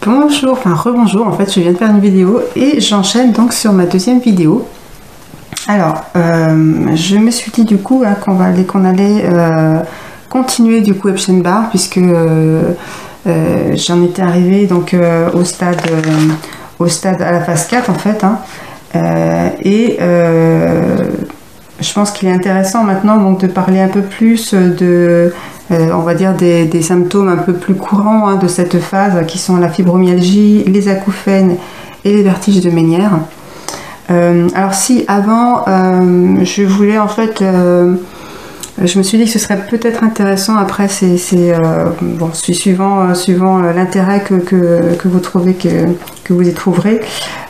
Bonjour, enfin rebonjour, en fait je viens de faire une vidéo et j'enchaîne donc sur ma deuxième vidéo. Alors, je me suis dit du coup hein, qu'on allait continuer du coup Epstein-Barr puisque j'en étais arrivée donc au stade à la phase 4 en fait. Hein, je pense qu'il est intéressant maintenant donc de parler un peu plus de on va dire des symptômes un peu plus courants hein, de cette phase qui sont la fibromyalgie, les acouphènes et les vertiges de Ménière. Alors si avant je voulais en fait je me suis dit que ce serait peut-être intéressant après bon, suivant l'intérêt que vous trouvez que vous y trouverez.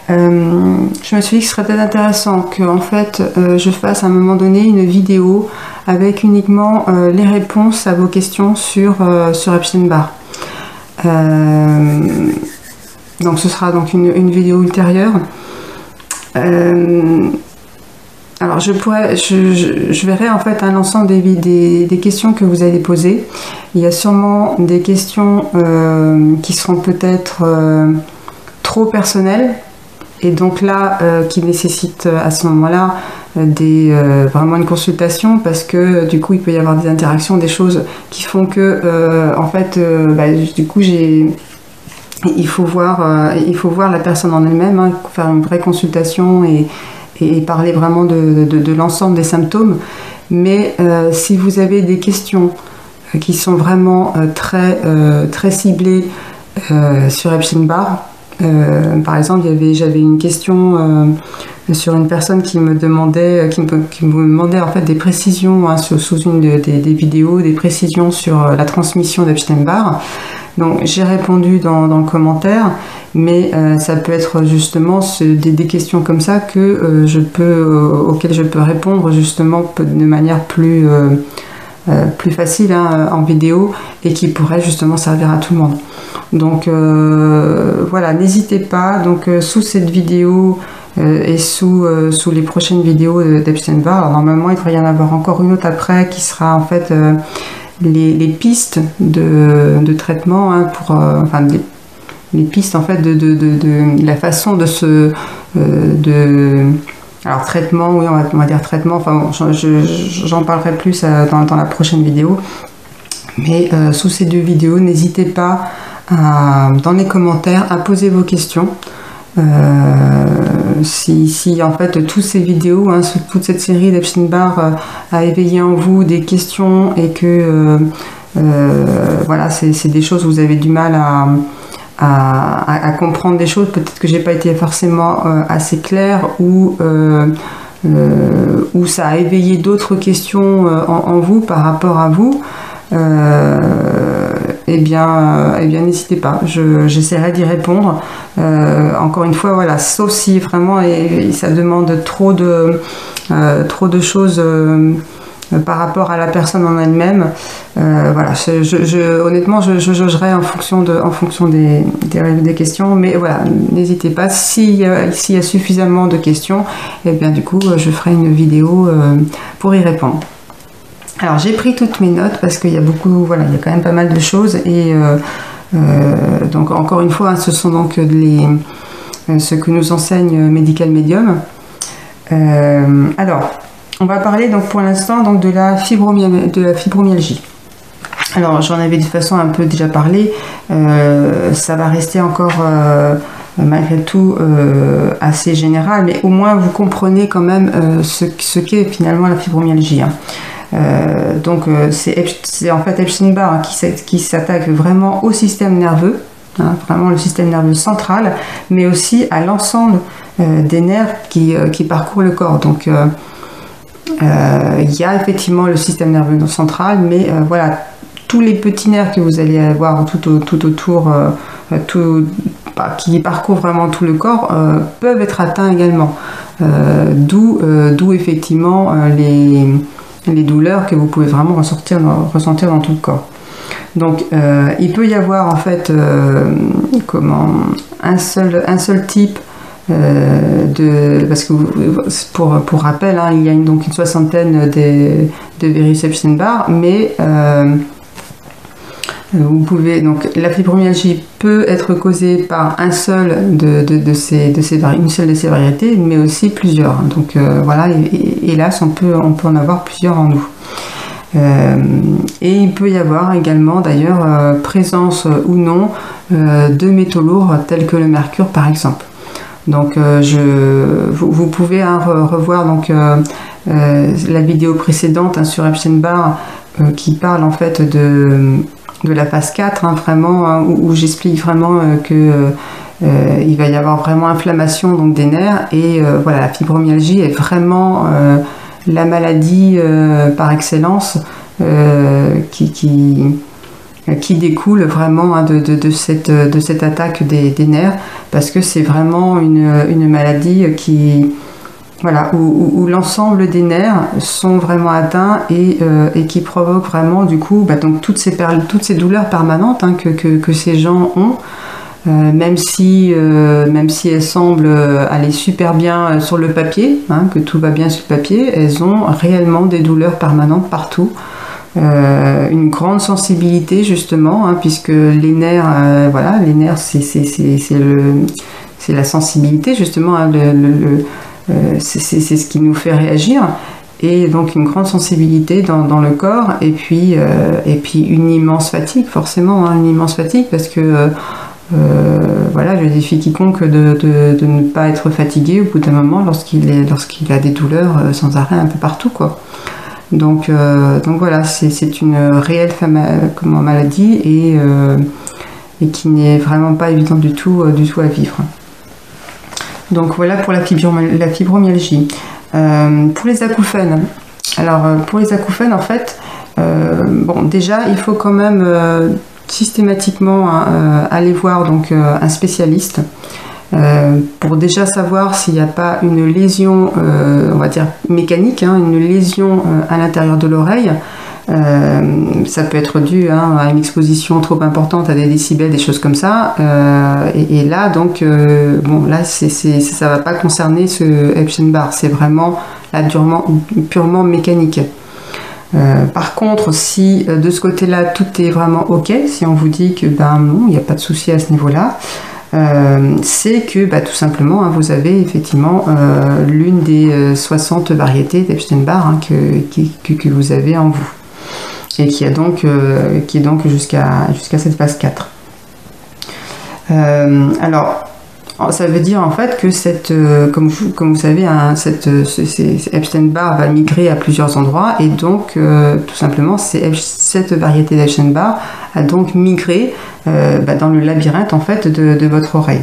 Je me suis dit que ce serait peut-être intéressant que en fait je fasse à un moment donné une vidéo avec uniquement les réponses à vos questions sur Epstein-Barr. Donc ce sera donc une vidéo ultérieure. Alors je verrai en fait l'ensemble des questions que vous allez poser. Il y a sûrement des questions qui seront peut-être trop personnelles et donc là qui nécessitent à ce moment-là vraiment une consultation parce que du coup il peut y avoir des interactions, des choses qui font que en fait du coup il faut voir la personne en elle-même, hein, faire une vraie consultation et parler vraiment de l'ensemble des symptômes. Mais si vous avez des questions qui sont vraiment très ciblées sur Epstein-Barr, par exemple, j'avais une question sur une personne qui me demandait en fait des précisions hein, sous une des vidéos, des précisions sur la transmission d'Epstein-Barr. Donc j'ai répondu dans le commentaire, mais ça peut être justement des questions comme ça que auxquelles je peux répondre justement de manière plus facile hein, en vidéo et qui pourrait justement servir à tout le monde. Donc voilà, n'hésitez pas donc sous cette vidéo et sous les prochaines vidéos d'Epstein-Barr. Alors normalement il devrait y en avoir encore une autre après qui sera en fait les pistes de traitement hein, pour les pistes en fait de la façon alors traitement, oui on va dire traitement, enfin bon, j'en parlerai plus dans la prochaine vidéo, mais sous ces deux vidéos n'hésitez pas dans les commentaires à poser vos questions. Si en fait toutes ces vidéos, hein, toute cette série d'Epstein-Barr a éveillé en vous des questions et que voilà, c'est des choses où vous avez du mal à comprendre des choses, peut-être que j'ai pas été forcément assez claire ou ça a éveillé d'autres questions en vous par rapport à vous, eh bien n'hésitez pas, j'essaierai d'y répondre. Encore une fois, voilà, sauf si vraiment ça demande trop de choses par rapport à la personne en elle-même. Voilà, honnêtement, je jaugerai en fonction des questions, mais voilà, n'hésitez pas. S'il y a suffisamment de questions, et bien du coup, je ferai une vidéo pour y répondre. Alors j'ai pris toutes mes notes parce qu'il y a voilà, il y a quand même pas mal de choses et donc encore une fois, hein, ce sont donc ce que nous enseigne Medical Medium. Alors, on va parler donc pour l'instant donc de la fibromyalgie. Alors j'en avais de toute façon un peu déjà parlé. Ça va rester encore malgré tout assez général, mais au moins vous comprenez quand même ce qu'est finalement la fibromyalgie. Hein. Donc c'est en fait Epstein-Barr qui s'attaque vraiment au système nerveux, hein, vraiment le système nerveux central, mais aussi à l'ensemble des nerfs qui parcourent le corps. Donc il y a effectivement le système nerveux central, mais voilà, tous les petits nerfs que vous allez avoir tout autour, qui parcourent vraiment tout le corps, peuvent être atteints également. D'où effectivement les douleurs que vous pouvez vraiment ressentir dans tout le corps. Donc il peut y avoir en fait un seul type parce que pour rappel, hein, il y a donc une soixantaine de virus Epstein-Barr, mais Vous pouvez, donc, la fibromyalgie peut être causée par une seule de ces variétés, mais aussi plusieurs. Donc voilà, hélas, on peut en avoir plusieurs en nous. Et il peut y avoir également d'ailleurs présence ou non de métaux lourds tels que le mercure par exemple. Donc vous pouvez revoir donc, la vidéo précédente sur Epstein-Barr qui parle en fait de la phase 4, vraiment, où j'explique vraiment que il va y avoir vraiment inflammation donc, des nerfs et voilà, la fibromyalgie est vraiment la maladie par excellence qui découle vraiment de cette attaque des nerfs, parce que c'est vraiment une maladie voilà, où l'ensemble des nerfs sont vraiment atteints et qui provoque vraiment du coup donc toutes ces douleurs permanentes que ces gens ont. Même si elles semblent aller super bien sur le papier, que tout va bien sur le papier, elles ont réellement des douleurs permanentes partout. Une grande sensibilité justement, puisque les nerfs, voilà, les nerfs c'est la sensibilité justement, c'est ce qui nous fait réagir. Et donc une grande sensibilité dans le corps, et puis une immense fatigue, forcément, une immense fatigue, parce que voilà, je défie quiconque de ne pas être fatigué au bout d'un moment lorsqu'il a des douleurs sans arrêt un peu partout, quoi. Donc voilà, c'est une réelle maladie et qui n'est vraiment pas évidente du tout à vivre. Donc voilà pour la fibromyalgie. Pour les acouphènes, alors pour les acouphènes en fait, bon déjà il faut quand même systématiquement aller voir donc un spécialiste pour déjà savoir s'il n'y a pas une lésion, on va dire mécanique, une lésion à l'intérieur de l'oreille. Ça peut être dû à une exposition trop importante à des décibels, des choses comme ça. Et là, donc, bon, là, ça va pas concerner ce Epstein-Barr. C'est vraiment là purement mécanique. Par contre, si de ce côté-là tout est vraiment ok, si on vous dit que non, il n'y a pas de souci à ce niveau-là, c'est que tout simplement vous avez effectivement l'une des 60 variétés d'Epstein-Barr que vous avez en vous, et qui est donc jusqu'à cette phase 4. Alors, ça veut dire en fait que comme vous savez, Epstein-Barr va migrer à plusieurs endroits, et donc tout simplement cette variété d'Epstein-Barr a donc migré dans le labyrinthe en fait de votre oreille.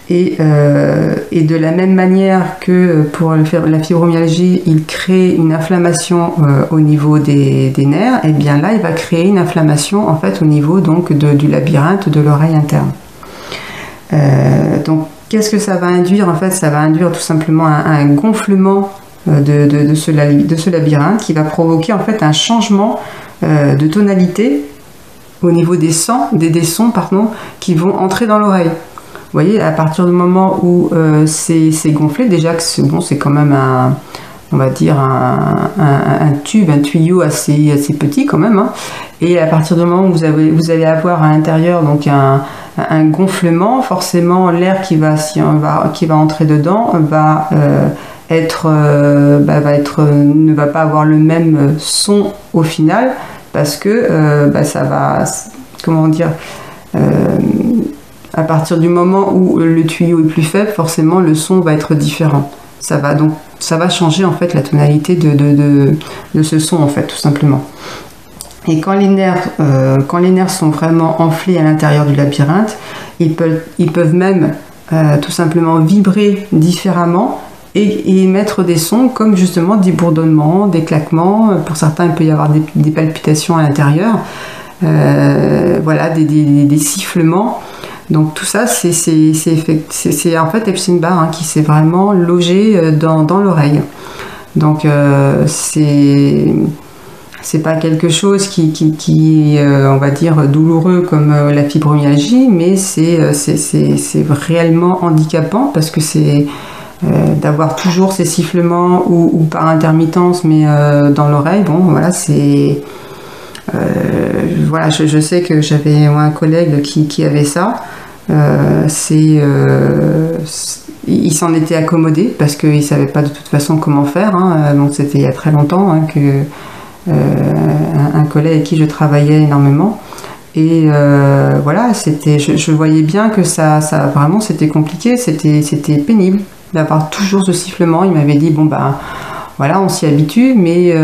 Et de la même manière que pour la fibromyalgie, il crée une inflammation au niveau des nerfs, et bien là il va créer une inflammation en fait au niveau donc du labyrinthe de l'oreille interne. Donc qu'est-ce que ça va induire? En fait, ça va induire tout simplement un gonflement de ce labyrinthe, qui va provoquer en fait un changement de tonalité au niveau des sons qui vont entrer dans l'oreille. Vous voyez, à partir du moment où c'est gonflé, déjà que c'est quand même on va dire un tuyau assez petit quand même, et à partir du moment où vous allez avoir à l'intérieur donc un gonflement, forcément l'air qui va entrer dedans ne va pas avoir le même son au final, parce que ça va, comment dire, à partir du moment où le tuyau est plus faible, forcément le son va être différent. Ça va changer en fait la tonalité de ce son en fait, tout simplement. Et quand les nerfs sont vraiment enflés à l'intérieur du labyrinthe, ils peuvent même tout simplement vibrer différemment et émettre des sons comme justement des bourdonnements, des claquements. Pour certains, il peut y avoir des palpitations à l'intérieur, voilà, des sifflements. Donc tout ça, c'est en fait Epstein-Barr qui s'est vraiment logé dans l'oreille. Donc c'est pas quelque chose qui on va dire douloureux comme la fibromyalgie, mais c'est réellement handicapant, parce que c'est d'avoir toujours ces sifflements ou par intermittence, mais dans l'oreille, bon voilà, c'est voilà, je sais que j'avais un collègue qui avait ça. Il s'en était accommodé parce qu'il ne savait pas de toute façon comment faire. Hein. Donc c'était il y a très longtemps hein, que un collègue avec qui je travaillais énormément. Et voilà, je voyais bien que ça vraiment c'était compliqué, c'était pénible d'avoir toujours ce sifflement. Il m'avait dit bon ben voilà, on s'y habitue, mais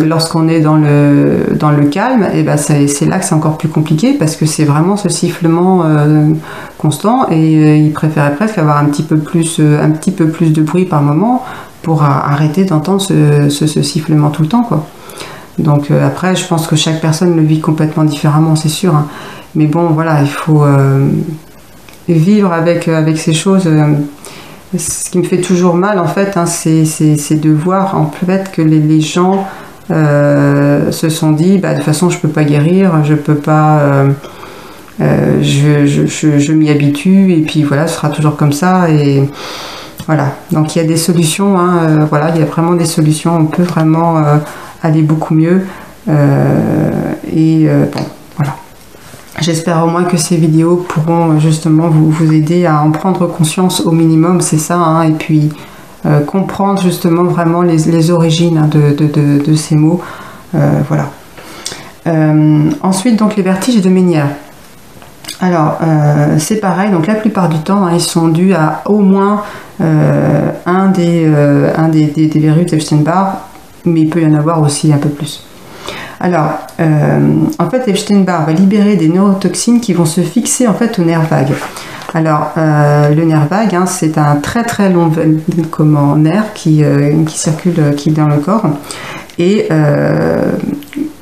lorsqu'on est dans le calme, et ben c'est là que c'est encore plus compliqué parce que c'est vraiment ce sifflement constant et il préférait presque avoir un petit peu plus de bruit par moment pour arrêter d'entendre ce sifflement tout le temps, quoi. Donc après, je pense que chaque personne le vit complètement différemment, c'est sûr. Hein. Mais bon, voilà, il faut vivre avec ces choses. Ce qui me fait toujours mal, en fait, hein, c'est de voir en fait que les gens se sont dit, bah, de toute façon, je peux pas guérir, je peux pas, je m'y habitue, et puis voilà, ce sera toujours comme ça. Et voilà. Donc il y a des solutions. Hein, voilà, il y a vraiment des solutions. On peut vraiment aller beaucoup mieux. Bon, voilà. J'espère au moins que ces vidéos pourront justement vous aider à en prendre conscience au minimum, c'est ça, hein, et puis comprendre justement vraiment les origines hein, de ces mots. Voilà. Ensuite, donc les vertiges de Ménière. Alors, c'est pareil, donc la plupart du temps, hein, ils sont dus à au moins un des virus d'Epstein-Barr, mais il peut y en avoir aussi un peu plus. Alors, en fait, Epstein-Barr va libérer des neurotoxines qui vont se fixer en fait au nerf vague. Alors, le nerf vague, hein, c'est un très très long nerf qui circule, qui est dans le corps. Et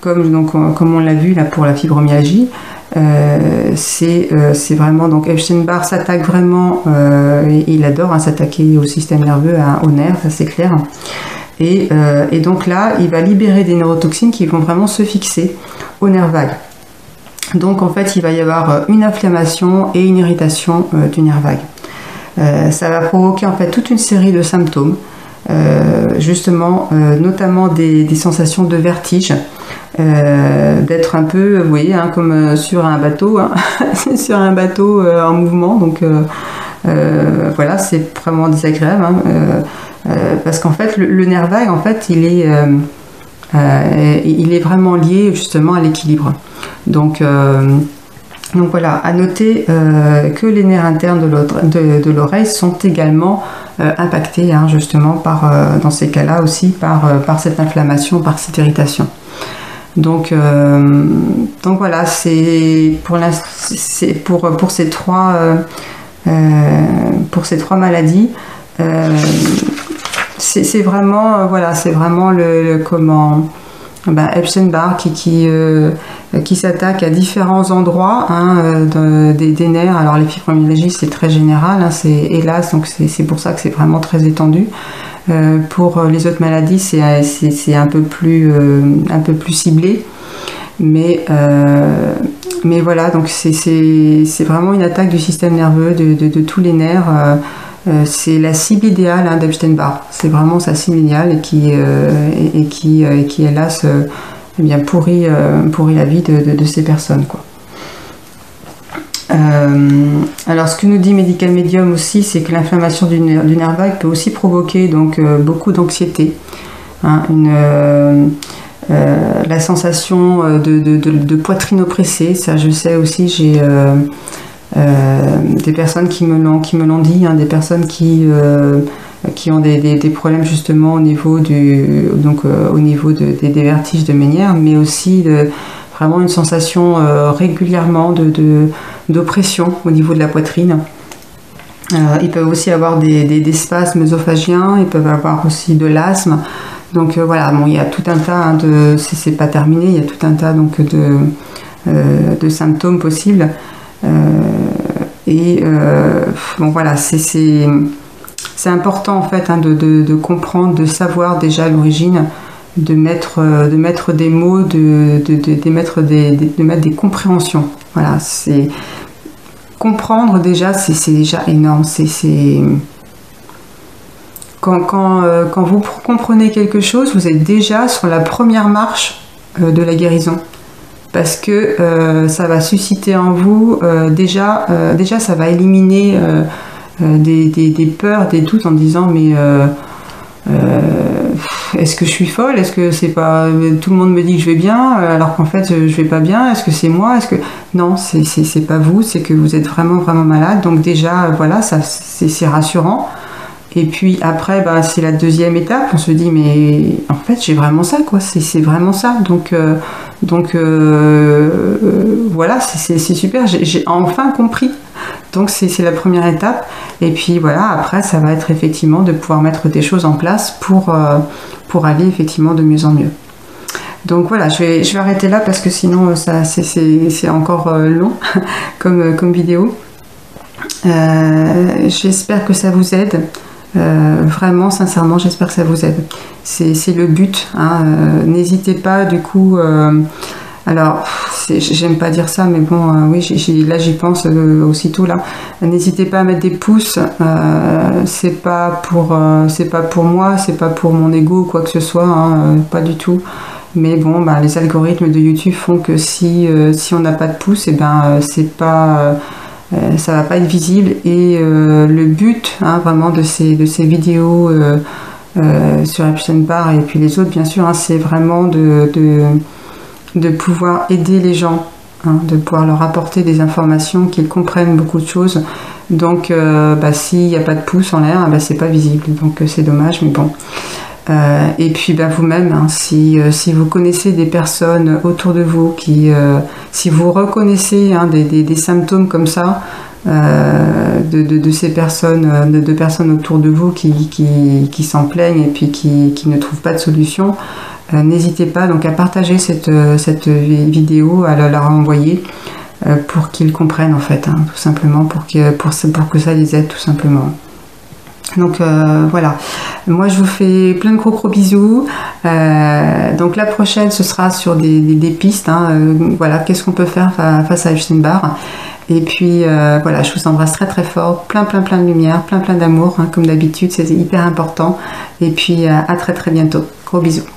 comme on l'a vu là pour la fibromyalgie, c'est vraiment, donc Epstein-Barr s'attaque vraiment, il adore hein, s'attaquer au système nerveux, hein, au nerf, ça c'est clair. Et donc là, il va libérer des neurotoxines qui vont vraiment se fixer au nerf vague. Donc en fait, il va y avoir une inflammation et une irritation du nerf vague. Ça va provoquer en fait toute une série de symptômes, justement, notamment des sensations de vertige, d'être un peu, vous voyez, hein, comme sur un bateau, hein, sur un bateau en mouvement. Donc voilà, c'est vraiment désagréable. Hein, parce qu'en fait, le nerf vague, en fait, il est vraiment lié justement à l'équilibre. Donc voilà, à noter que les nerfs internes de l'oreille sont également impactés, hein, justement, dans ces cas-là aussi, par cette inflammation, par cette irritation. Donc voilà, c'est pour ces trois maladies. C'est vraiment voilà, c'est vraiment Epstein-Barr qui s'attaque à différents endroits hein, des nerfs. Alors les fibromyalgies c'est très général, hein, c'est hélas, donc c'est pour ça que c'est vraiment très étendu. Pour les autres maladies c'est un peu plus ciblé, mais voilà, donc c'est vraiment une attaque du système nerveux, de tous les nerfs. C'est la cible idéale hein, d'Epstein-Barr. C'est vraiment sa cible idéale et qui hélas eh bien, pourrit la vie de ces personnes, quoi. Alors ce que nous dit Medical Medium aussi, c'est que l'inflammation du nerf vague peut aussi provoquer donc beaucoup d'anxiété, hein, la sensation de poitrine oppressée. Ça je sais aussi, j'ai des personnes qui me l'ont dit, hein, des personnes qui ont des problèmes justement au niveau des vertiges de Ménière, mais aussi vraiment une sensation régulièrement d'oppression au niveau de la poitrine. Ils peuvent aussi avoir des spasmes œsophagiens, ils peuvent avoir aussi de l'asthme. Donc voilà, bon, il y a tout un tas hein, c'est pas terminé, il y a tout un tas donc de symptômes possibles. Bon voilà, c'est important en fait hein, de comprendre, de savoir déjà l'origine, de mettre des mots, de mettre des compréhensions. Voilà, c'est comprendre déjà, c'est déjà énorme. Quand vous comprenez quelque chose, vous êtes déjà sur la première marche de la guérison. Parce que ça va susciter en vous, déjà ça va éliminer des peurs, des doutes en disant mais est-ce que je suis folle? Est-ce que c'est pas... Tout le monde me dit que je vais bien alors qu'en fait je vais pas bien? Est-ce que c'est moi? Est-ce que... Non, c'est pas vous, c'est que vous êtes vraiment malade. Donc déjà, voilà, c'est rassurant. Et puis après, bah, c'est la deuxième étape. On se dit, mais en fait, j'ai vraiment ça, quoi. C'est vraiment ça. Donc voilà, c'est super. J'ai enfin compris. Donc c'est la première étape. Et puis voilà, après, ça va être effectivement de pouvoir mettre des choses en place pour aller effectivement de mieux en mieux. Donc voilà, je vais arrêter là parce que sinon, c'est encore long comme vidéo. J'espère que ça vous aide. Vraiment, sincèrement, j'espère que ça vous aide. C'est le but. Hein. N'hésitez pas, du coup... alors, j'aime pas dire ça, mais bon, oui, là j'y pense aussitôt là. N'hésitez pas à mettre des pouces. C'est pas pour moi, c'est pas pour mon ego ou quoi que ce soit, hein, pas du tout. Mais bon, bah, les algorithmes de YouTube font que si on n'a pas de pouces, et ben c'est pas ça va pas être visible. Et le but, hein, vraiment de ces vidéos sur Epstein-Barr et puis les autres, bien sûr, hein, c'est vraiment de pouvoir aider les gens, hein, de pouvoir leur apporter des informations, qu'ils comprennent beaucoup de choses. Donc s'il n'y a pas de pouce en l'air, bah, c'est pas visible, donc c'est dommage, mais bon. Et puis bah, vous-même, hein, si vous connaissez des personnes autour de vous, si vous reconnaissez, hein, des symptômes comme ça, de ces personnes, de personnes autour de vous qui s'en plaignent et puis qui ne trouvent pas de solution, n'hésitez pas donc à partager cette vidéo, à la renvoyer pour qu'ils comprennent en fait, hein, tout simplement, pour que ça les aide tout simplement. Donc voilà, moi je vous fais plein de gros bisous. Donc la prochaine ce sera sur des pistes, hein, voilà, qu'est-ce qu'on peut faire face à Epstein-Barr. Et puis voilà, je vous embrasse très fort, plein de lumière, plein d'amour, hein, comme d'habitude, c'est hyper important. Et puis à très bientôt, gros bisous.